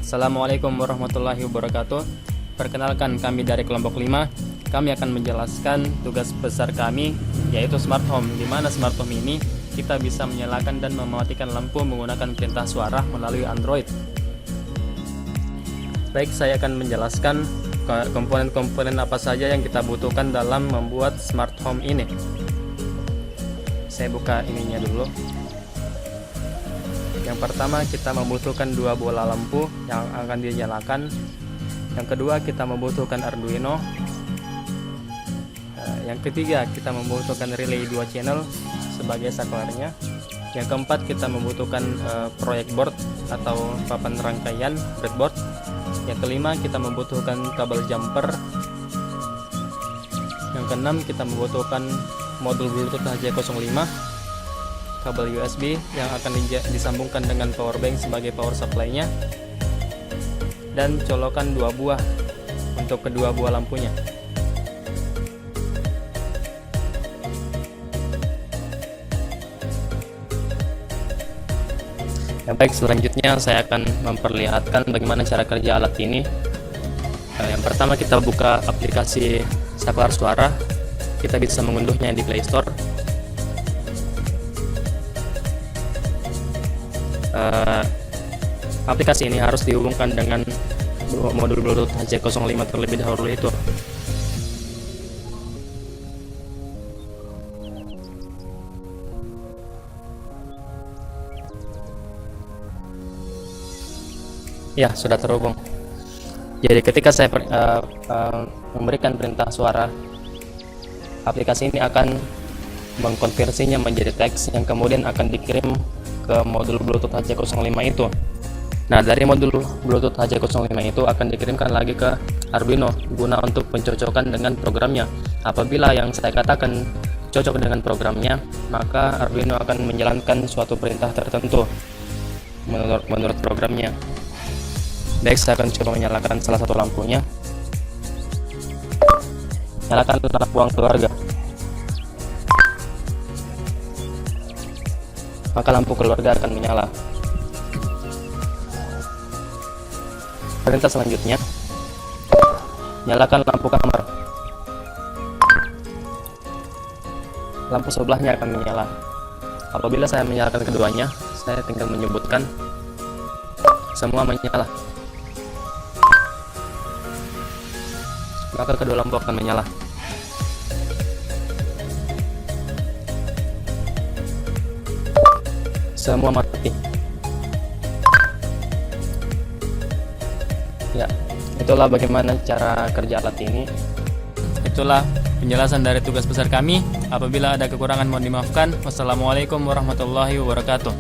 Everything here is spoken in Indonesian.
Assalamualaikum warahmatullahi wabarakatuh. Perkenalkan, kami dari kelompok 5. Kami akan menjelaskan tugas besar kami, yaitu smart home, di mana smart home ini kita bisa menyalakan dan mematikan lampu menggunakan perintah suara melalui Android. Baik, saya akan menjelaskan komponen-komponen apa saja yang kita butuhkan dalam membuat smart home ini. Saya buka ininya dulu. Yang pertama, kita membutuhkan dua bola lampu yang akan dinyalakan. Yang kedua, kita membutuhkan Arduino. Yang ketiga, kita membutuhkan relay 2 channel sebagai saklarnya. Yang keempat, kita membutuhkan proyek board atau papan rangkaian breadboard. Yang kelima, kita membutuhkan kabel jumper. Yang keenam, kita membutuhkan modul Bluetooth HJ05, kabel USB yang akan disambungkan dengan power bank sebagai power supply-nya, dan colokan 2 buah untuk kedua buah lampunya. Baik, selanjutnya saya akan memperlihatkan bagaimana cara kerja alat ini. Yang pertama, kita buka aplikasi saklar suara. Kita bisa mengunduhnya di Play Store. Aplikasi ini harus dihubungkan dengan modul Bluetooth HJ05 terlebih dahulu itu. Ya, sudah terhubung. Jadi ketika saya memberikan perintah suara, aplikasi ini akan mengkonversinya menjadi teks yang kemudian akan dikirim ke modul Bluetooth HJ05 itu. Nah, dari modul Bluetooth HJ05 itu akan dikirimkan lagi ke Arduino guna untuk pencocokan dengan programnya. Apabila yang saya katakan cocok dengan programnya, maka Arduino akan menjalankan suatu perintah tertentu menurut programnya. Baik, saya akan coba menyalakan salah satu lampunya. Nyalakan lampu ruang keluarga. Maka lampu keluarga akan menyala. Perintah selanjutnya, nyalakan lampu kamar. Lampu sebelahnya akan menyala. Apabila saya menyalakan keduanya, saya tinggal menyebutkan, semua menyala. Maka kedua lampu akan menyala. Semua mati. Ya, itulah bagaimana cara kerja alat ini. Itulah penjelasan dari tugas besar kami. Apabila ada kekurangan mohon dimaafkan. Wassalamualaikum warahmatullahi wabarakatuh.